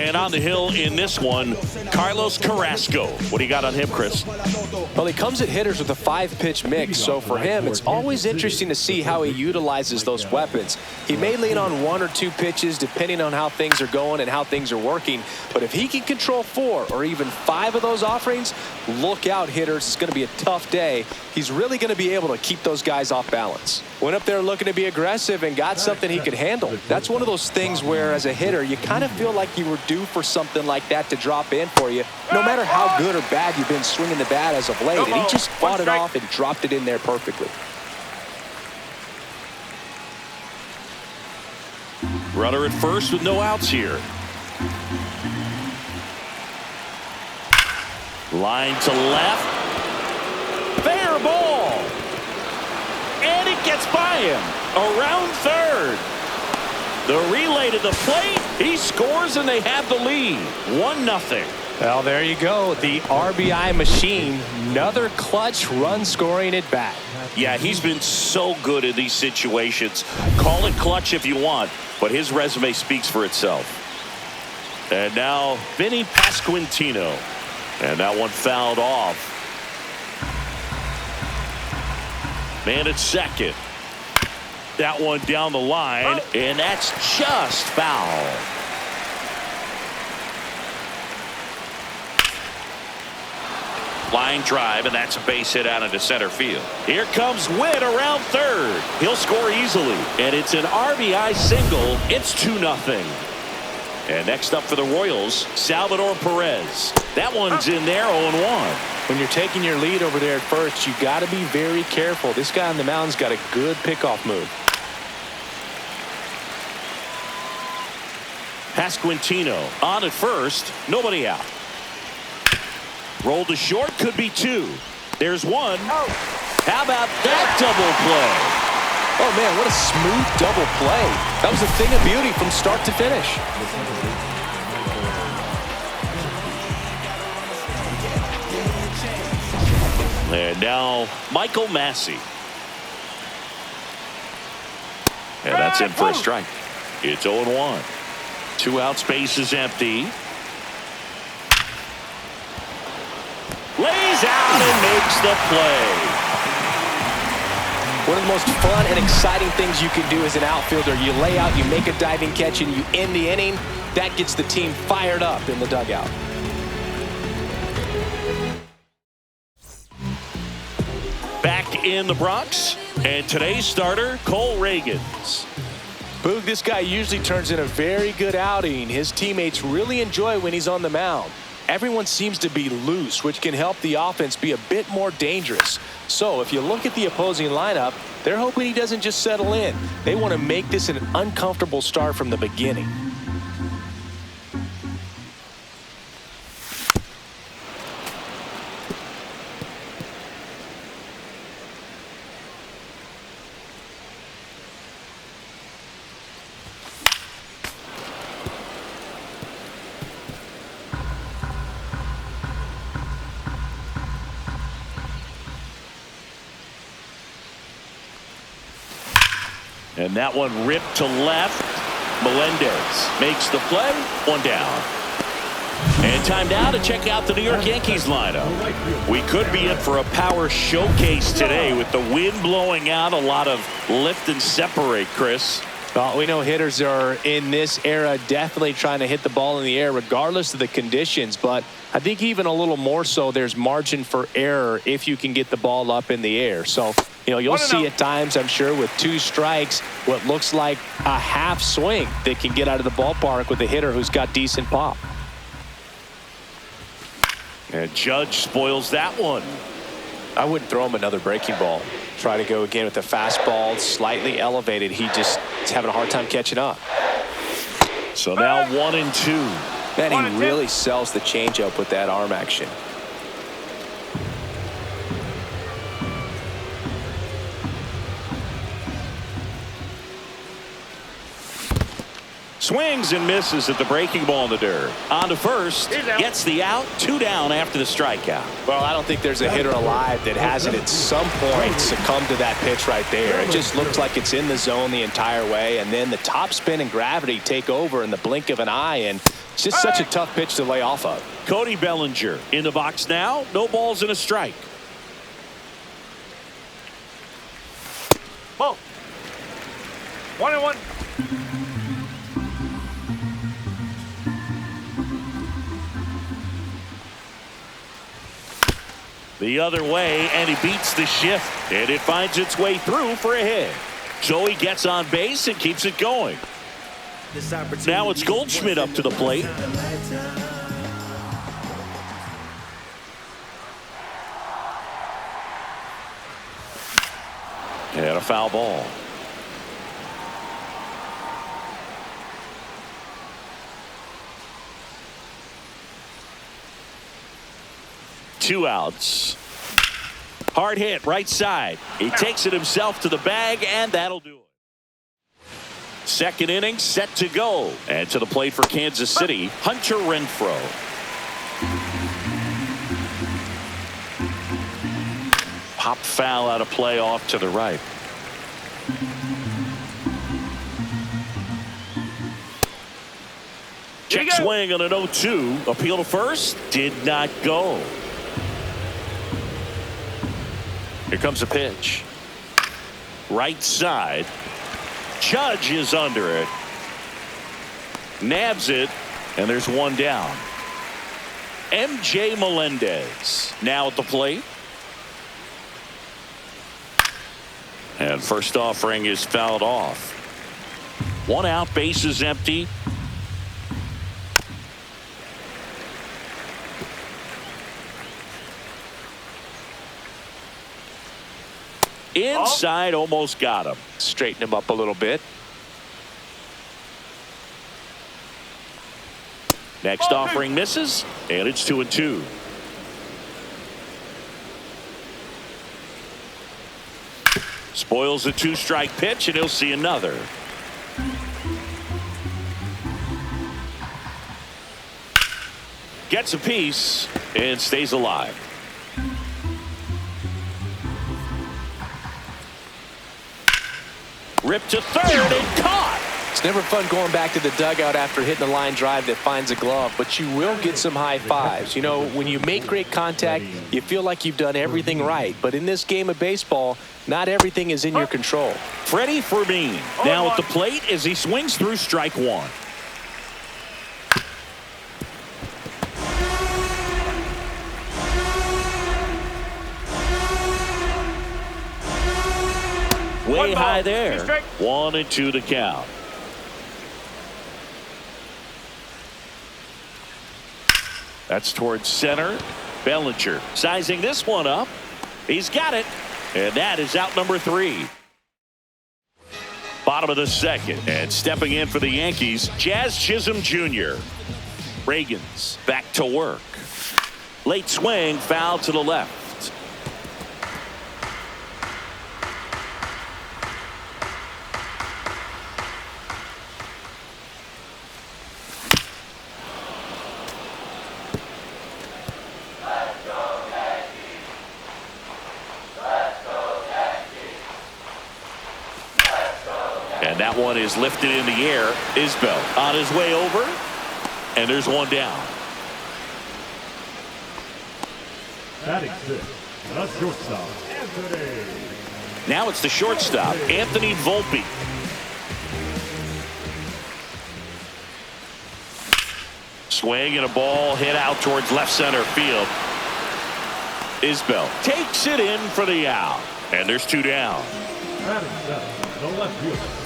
And on the hill in this one, Carlos Carrasco. What do you got on him, Chris? Well, he comes at hitters with a 5-pitch mix, so for him, it's always interesting to see how he utilizes those weapons. He may lean on 1 or 2 pitches depending on how things are going and how things are working, but if he can control 4 or even 5 of those offerings, look out, hitters. It's going to be a tough day. He's really going to be able to keep those guys off balance. Went up there looking to be aggressive and got something he could handle. That's one of those things where, as a hitter, you kind of feel like you were due for something like that to drop in for you, no matter how good or bad you've been swinging the bat as of late. And he just fought it off and dropped it in there perfectly. Runner at first with no outs here. Line to left. Fair ball. And it gets by him. Around third. The relay to the plate. He scores and they have the lead. 1-0. Well, there you go. The RBI machine. Another clutch run scoring at bat. Yeah, he's been so good in these situations. Call it clutch if you want, but his resume speaks for itself. And now Vinny Pasquantino. And that one fouled off. Man at second. That one down the line, and that's just foul. Line drive, and that's a base hit out into center field. Here comes Witt around third. He'll score easily, and it's an RBI single. It's 2-0. And next up for the Royals, Salvador Perez. That one's in there, 0-1. When you're taking your lead over there at first, you got to be very careful. This guy on the mound's got a good pickoff move. Pasquantino on at first, nobody out. Roll to short, could be 2. There's 1. How about that double play? Oh, man, what a smooth double play. That was a thing of beauty from start to finish. And now Michael Massey. And that's in for a strike. It's 0-1. 2 out, space is empty. Lays out and makes the play. One of the most fun and exciting things you can do as an outfielder, you lay out, you make a diving catch, and you end the inning. That gets the team fired up in the dugout. Back in the Bronx, and today's starter, Cole Ragans. Boog, this guy usually turns in a very good outing. His teammates really enjoy when he's on the mound. Everyone seems to be loose, which can help the offense be a bit more dangerous. So if you look at the opposing lineup, they're hoping he doesn't just settle in. They want to make this an uncomfortable start from the beginning. And that one ripped to left. Melendez makes the play. 1 down. And time now to check out the New York Yankees lineup. We could be in for a power showcase today with the wind blowing out. A lot of lift and separate, Chris. Well, we know hitters are in this era definitely trying to hit the ball in the air regardless of the conditions, but I think even a little more so there's margin for error if you can get the ball up in the air. So, you know, you'll see at times, I'm sure, with 2 strikes, what looks like a half swing that can get out of the ballpark with a hitter who's got decent pop. And Judge spoils that one. I wouldn't throw him another breaking ball. Try to go again with the fastball, slightly elevated. He just is having a hard time catching up. So now 1-2. Man, he really sells the changeup with that arm action. Swing swings and misses at the breaking ball in the dirt. On to first. Gets the out. 2 down after the strikeout. Well, I don't think there's a hitter alive that hasn't at some point succumbed to that pitch right there. It just looks like it's in the zone the entire way, and then the top spin and gravity take over in the blink of an eye, and it's just such a tough pitch to lay off of. Cody Bellinger in the box now. No balls and a strike. Ball. 1-1. The other way, and he beats the shift, and it finds its way through for a hit. So he gets on base and keeps it going. Now it's Goldschmidt up to the plate. And a foul ball. Two outs. Hard hit right side. He takes it himself to the bag, and that'll do it. Second inning set to go. And to the plate for Kansas City, Hunter Renfroe. Pop foul out of play off to the right. Check swing on an 0-2. Appeal to first. Did not go. Here comes a pitch. Right side. Judge is under it. Nabs it. And there's one down. MJ Melendez now at the plate. And first offering is fouled off. One out, base is empty. Inside, almost got him. Straighten him up a little bit. Next offering misses, and it's 2-2. Spoils a 2-strike pitch, and he'll see another. Gets a piece and stays alive. Ripped to third and caught. It's never fun going back to the dugout after hitting a line drive that finds a glove, but you will get some high fives. You know, when you make great contact, you feel like you've done everything right. But in this game of baseball, not everything is in your control. Freddie Fermin now at the plate as he swings through strike one. Way high there. 1-2 to count. That's towards center. Bellinger sizing this one up. He's got it. And that is out number 3. Bottom of the second. And stepping in for the Yankees, Jazz Chisholm Jr. Reagan's back to work. Late swing, foul to the left. And that one is lifted in the air. Isbell on his way over. And there's one down. Batting sixth, the shortstop, Anthony. Now it's the shortstop, Anthony Volpe. Swing and a ball hit out towards left center field. Isbell takes it in for the out. And there's 2 down. Batting seventh, the left fielder.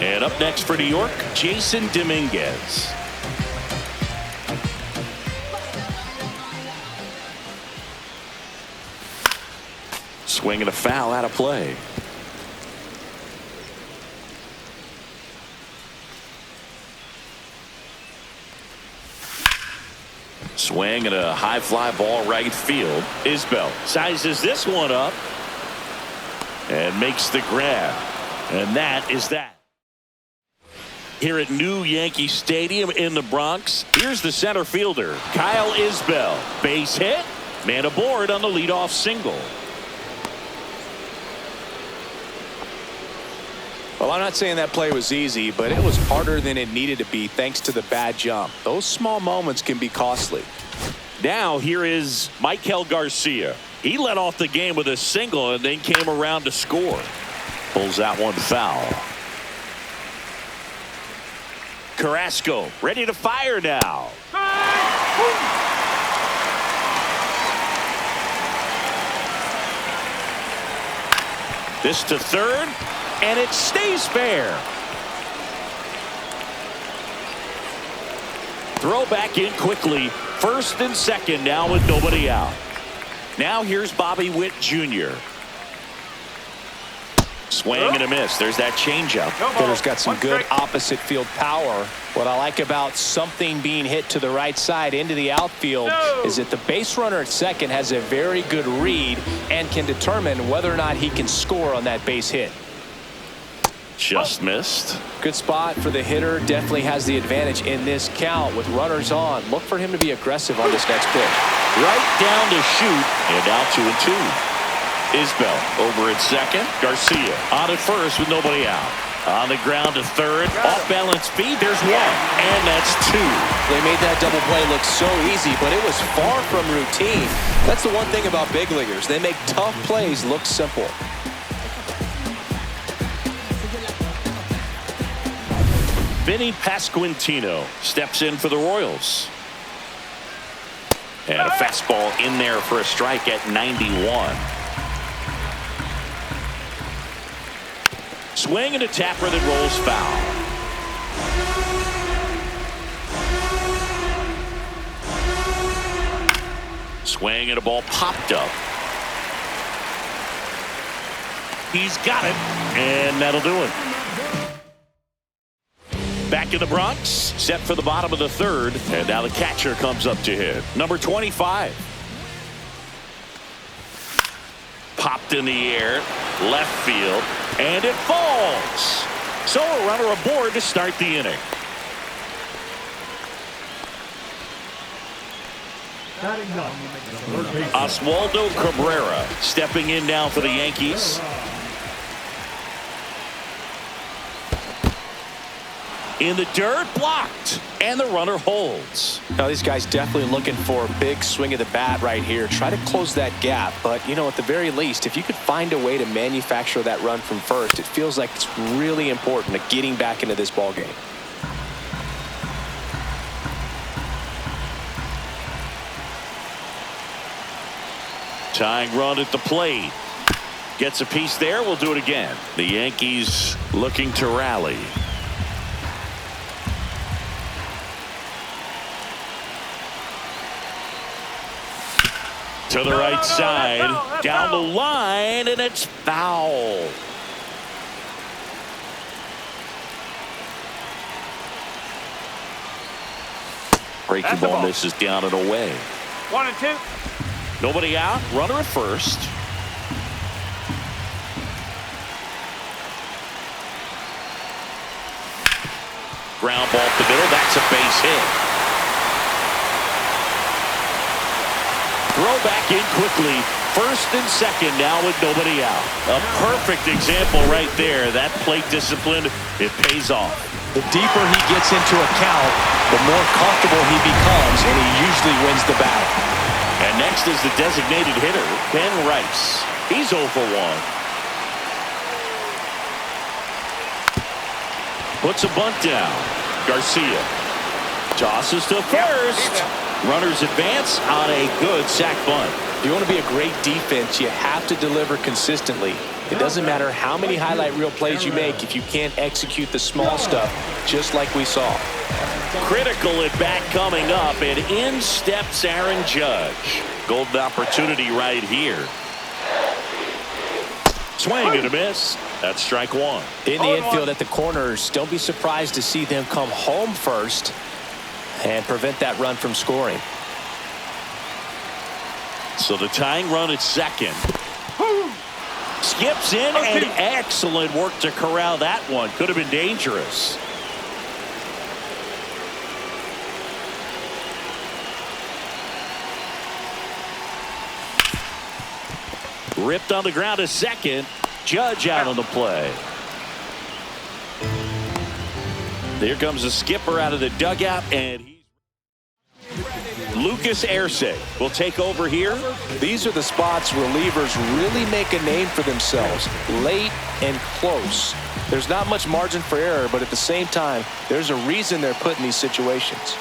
And up next for New York, Jason Dominguez. Swing and a foul out of play. Swing and a high fly ball right field. Isbell sizes this one up and makes the grab. And that is that. Here at New Yankee Stadium in the Bronx, here's the center fielder, Kyle Isbell. Base hit, man aboard on the leadoff single. Well, I'm not saying that play was easy, but it was harder than it needed to be thanks to the bad jump. Those small moments can be costly. Now here is Michael Garcia. He led off the game with a single and then came around to score. Pulls that one foul. Carrasco ready to fire now. This to third, and it stays fair. Throw back in quickly. First and second now with nobody out. Now here's Bobby Witt Jr. Swing and a miss. There's that changeup. Hitter's got some good opposite field power. What I like about something being hit to the right side into the outfield is that the base runner at second has a very good read and can determine whether or not he can score on that base hit. Just missed. Good spot for the hitter. Definitely has the advantage in this count with runners on. Look for him to be aggressive on this next pitch. Right down to shoot, and now 2-2. Isbell over at second. Garcia on at first with nobody out. On the ground to third. Off balance feed. There's one. And that's two. They made that double play look so easy, but it was far from routine. That's the one thing about big leaguers. They make tough plays look simple. Vinny Pasquantino steps in for the Royals. And a fastball in there for a strike at 91. Swing and a tapper that rolls foul. Swing and a ball popped up. He's got it, and that'll do it. Back in the Bronx, set for the bottom of the third, and now the catcher comes up to hit. Number 25. Popped in the air, left field, and it falls. So a runner aboard to start the inning. Oswaldo Cabrera stepping in now for the Yankees. In the dirt, blocked, and the runner holds. Now these guys definitely looking for a big swing of the bat right here. Try to close that gap, but you know, at the very least, if you could find a way to manufacture that run from first, it feels like it's really important to getting back into this ball game. Tying run at the plate. Gets a piece there. We'll do it again. The Yankees looking to rally. To the right side, down the line, and it's foul. Breaking ball misses down and away. 1-2. Nobody out, runner at first. Ground ball up the middle, that's a base hit. Throw back in quickly. First and second now with nobody out. A perfect example right there. That plate discipline, it pays off. The deeper he gets into a count, the more comfortable he becomes, and he usually wins the battle. And next is the designated hitter, Ben Rice. He's 0 for 1. Puts a bunt down. Garcia tosses to first. Runners advance on a good sac bunt. If you want to be a great defense, you have to deliver consistently. It doesn't matter how many highlight reel plays you make if you can't execute the small stuff, just like we saw. Critical at bat coming up, and in steps Aaron Judge. Golden opportunity right here. Swing and a miss. That's strike one. In the infield at the corners, don't be surprised to see them come home first and prevent that run from scoring. So the tying run at second. Skips in, and excellent work to corral that one. Could have been dangerous. Ripped on the ground to second. Judge out on the play. There comes the skipper out of the dugout, and Lucas Erce will take over here. These are the spots relievers really make a name for themselves. Late and close. There's not much margin for error, but at the same time, there's a reason they're put in these situations.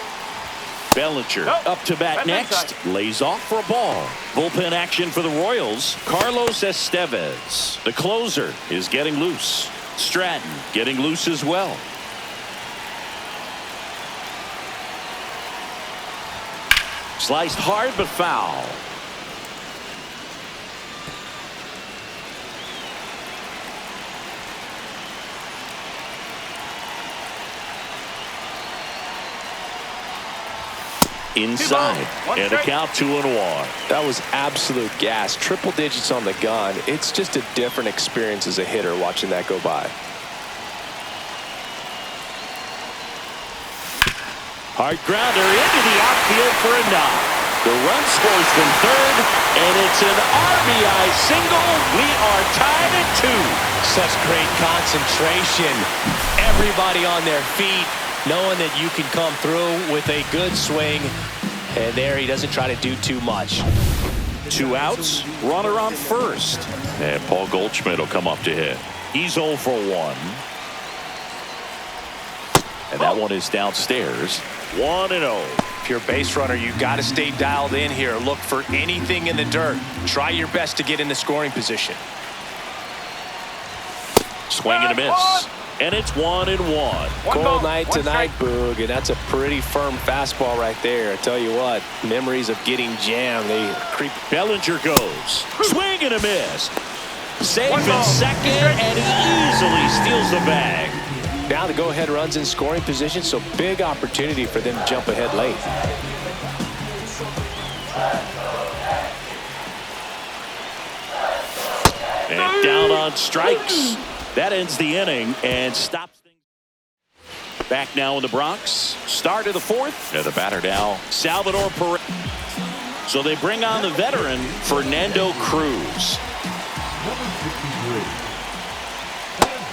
Bellinger up to bat next. Lays off for a ball. Bullpen action for the Royals. Carlos Estevez. The closer is getting loose. Stratton getting loose as well. Sliced hard but foul. Inside and a count 2-1. That was absolute gas. Triple digits on the gun. It's just a different experience as a hitter watching that go by. Hard grounder into the outfield for a knock. The run scores from third, and it's an RBI single. We are tied at 2. Such great concentration. Everybody on their feet, knowing that you can come through with a good swing. And there he doesn't try to do too much. 2 outs, runner on first. And Paul Goldschmidt will come up to hit. He's 0 for 1. And that one is downstairs. 1-0. If you're a base runner, you got to stay dialed in here. Look for anything in the dirt. Try your best to get in the scoring position. Swing and a miss. And it's 1-1. Cold night tonight, Boog, and that's a pretty firm fastball right there. I tell you what, memories of getting jammed. They creep. Bellinger goes. Swing and a miss. Safe in second, and he easily steals the bag. Now the go-ahead runs in scoring position, so big opportunity for them to jump ahead late. And down on strikes. That ends the inning and stops things. Back now in the Bronx. Start of the 4th. And the batter now, Salvador Perez. So they bring on the veteran, Fernando Cruz.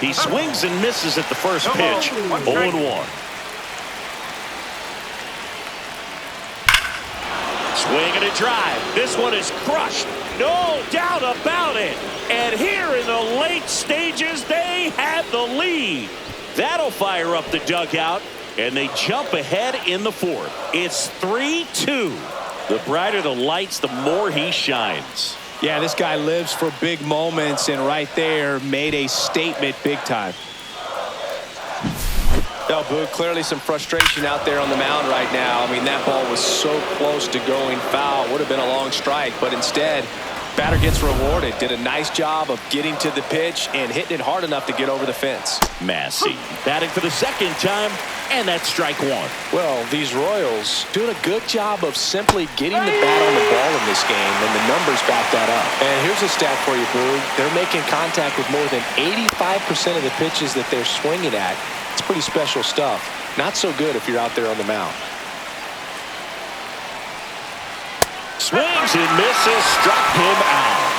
He swings and misses at the first pitch. 0-1. Swing and a drive. This one is crushed. No doubt about it. And here in the late stages, they have the lead. That'll fire up the dugout, and they jump ahead in the 4th. It's 3-2. The brighter the lights, the more he shines. Yeah, this guy lives for big moments, and right there made a statement big time. No, Boog, clearly some frustration out there on the mound right now. I mean, that ball was so close to going foul. Would have been a long strike, but instead, batter gets rewarded. Did a nice job of getting to the pitch and hitting it hard enough to get over the fence. Massey batting for the second time, and that's strike 1. Well, these Royals doing a good job of simply getting the bat on the ball in this game, and the numbers back that up. And here's a stat for you, Boog. They're making contact with more than 85% of the pitches that they're swinging at. It's pretty special stuff. Not so good if you're out there on the mound. Swings and misses, struck him out.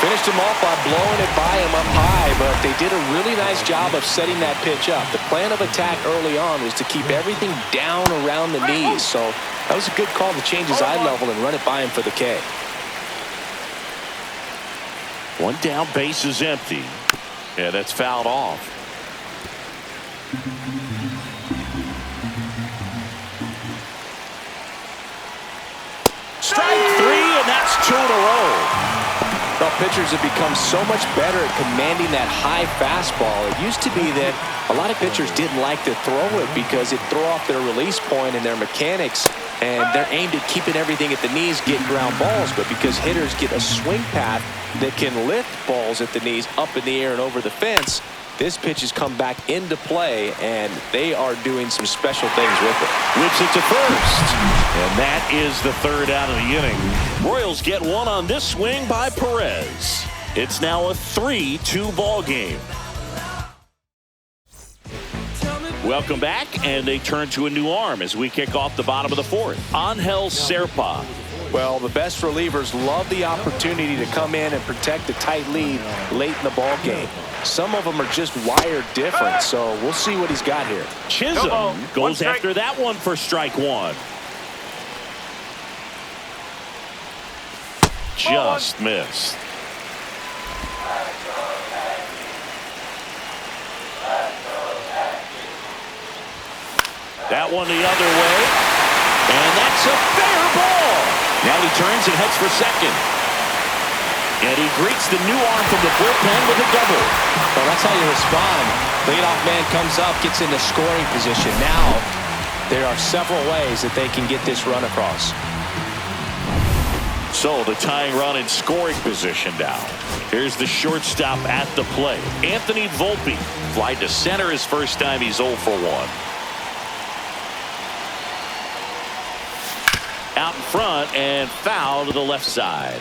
Finished him off by blowing it by him up high, but they did a really nice job of setting that pitch up. The plan of attack early on was to keep everything down around the knees, so that was a good call to change his eye level and run it by him for the K. 1 down, base is empty. Yeah, that's fouled off. Strike 3, and that's 2 in a row. Well, pitchers have become so much better at commanding that high fastball. It used to be that a lot of pitchers didn't like to throw it because it'd throw off their release point and their mechanics, and they're aimed at keeping everything at the knees, getting ground balls. But because hitters get a swing path that can lift balls at the knees up in the air and over the fence, this pitch has come back into play, and they are doing some special things with it. Whips it to first. And that is the 3rd out of the inning. Royals get 1 on this swing by Perez. It's now a 3-2 ball game. Welcome back, and they turn to a new arm as we kick off the bottom of the 4th. Angel Serpa Well, the best relievers love the opportunity to come in and protect a tight lead late in the ball game. Some of them are just wired different, so we'll see what he's got here. Chisholm goes after that one for strike one. Just missed. That one the other way. And that's a fair ball. Now he turns and heads for second. And he greets the new arm from the bullpen with a double. Well, that's how you respond. Leadoff man comes up, gets into scoring position. Now, there are several ways that they can get this run across. So the tying run in scoring position now. Here's the shortstop at the plate. Anthony Volpe flied to center his first time. He's 0 for 1. Out in front and foul to the left side.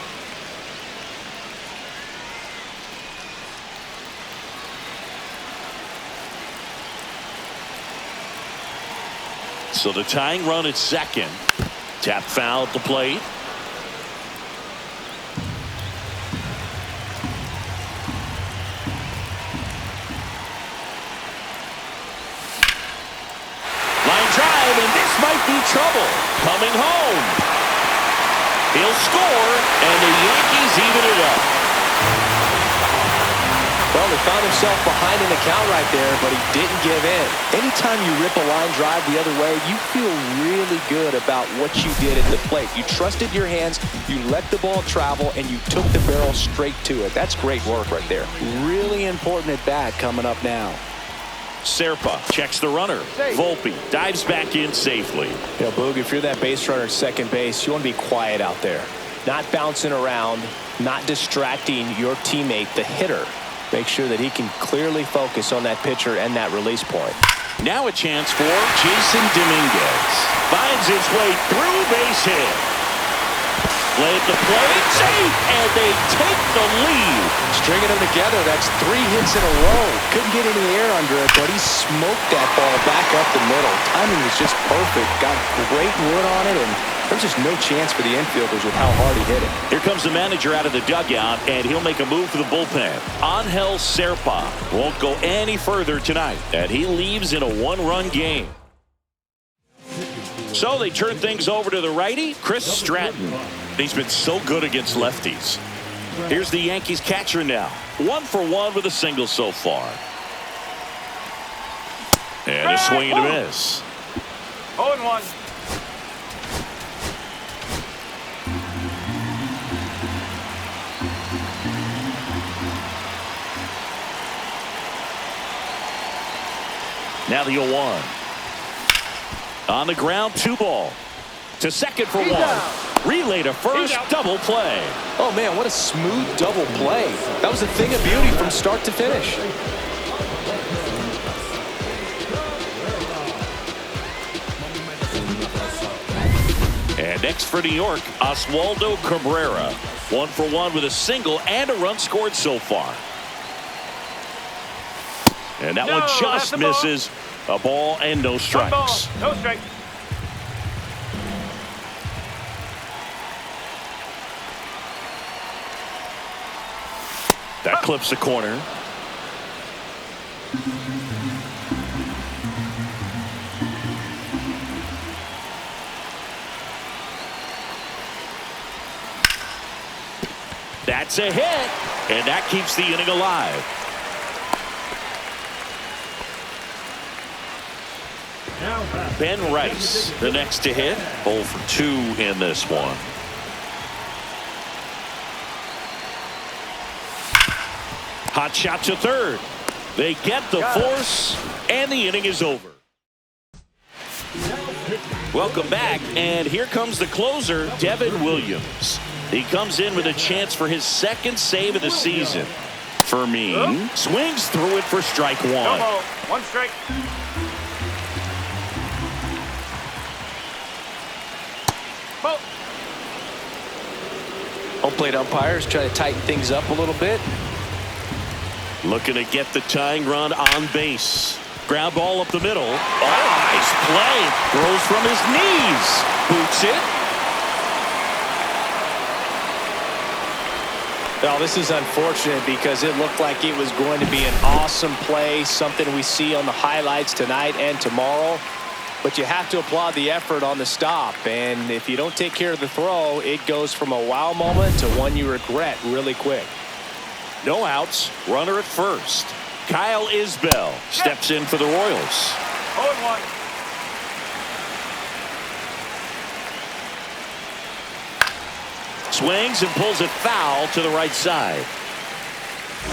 So the tying run at second. Tap foul at the plate. Line drive, and this might be trouble. Coming home. He'll score, and the Yankees even it up. Well, he found himself behind in the count right there, but he didn't give in. Anytime you rip a line drive the other way, you feel really good about what you did at the plate. You trusted your hands, you let the ball travel, and you took the barrel straight to it. That's great work right there. Really important at bat coming up now. Serpa checks the runner. Volpe dives back in safely. You know, Boog, if you're that base runner at second base, you want to be quiet out there. Not bouncing around, not distracting your teammate, the hitter. Make sure that he can clearly focus on that pitcher and that release point. Now a chance for Jason Dominguez. Finds his way through, base hit. Play at the plate, safe, and they take the lead. Stringing them together, that's 3 hits in a row. Couldn't get any air under it, but he smoked that ball back up the middle. Timing was just perfect. Got great wood on it, and there's just no chance for the infielders with how hard he hit it. Here comes the manager out of the dugout, and he'll make a move for the bullpen. Angel Serpa won't go any further tonight, and he leaves in a 1-run game. So they turn things over to the righty, Chris Stratton. He's been so good against lefties. Here's the Yankees catcher now. 1 for 1 with a single so far. And a swing and a miss. 0-1. Now the 0-1. On the ground, 2 ball. To second for 1. Relay to first, double play. Oh, man, what a smooth double play. That was a thing of beauty from start to finish. And next for New York, Oswaldo Cabrera. 1 for 1 with a single and a run scored so far. And that one just misses. A ball and no strikes. No strikes. That clips the corner. That's a hit, and that keeps the inning alive. Ben Rice, the next to hit. 0 for 2 in this one. Hot shot to third. They get the force, and the inning is over. Welcome back, and here comes the closer, Devin Williams. He comes in with a chance for his 2nd save of the season. Fermin swings through it for strike 1. No ball. 1 strike. Ball. Home plate umpires try to tighten things up a little bit. Looking to get the tying run on base. Ground ball up the middle. Oh, nice play. Throws from his knees. Boots it. Well, this is unfortunate because it looked like it was going to be an awesome play, something we see on the highlights tonight and tomorrow. But you have to applaud the effort on the stop. And if you don't take care of the throw, it goes from a wow moment to one you regret really quick. No outs, runner at first. Kyle Isbell steps in for the Royals. 0-1. Swings and pulls it foul to the right side.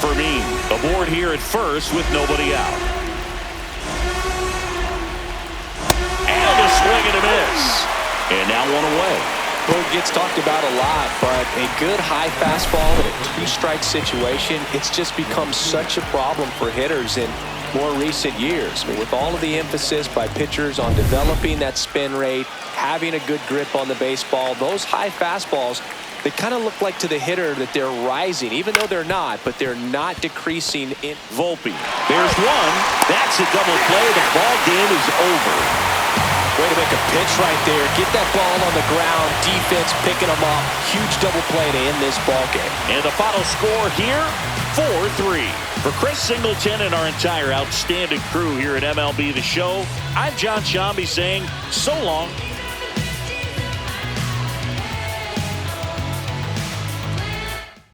Fermin aboard here at first with nobody out. And a swing and a miss. And now one away. Boog gets talked about a lot, but a good high fastball in a two-strike situation, it's just become such a problem for hitters in more recent years. I mean, with all of the emphasis by pitchers on developing that spin rate, having a good grip on the baseball, those high fastballs, they kind of look like to the hitter that they're rising, even though they're not, but they're not decreasing in. Volpe. There's one. That's a double play. The ball game is over. Way to make a pitch right there. Get that ball on the ground. Defense picking them up. Huge double play to end this ball game. And the final score here, 4-3. For Chris Singleton and our entire outstanding crew here at MLB The Show, I'm John Shambi saying so long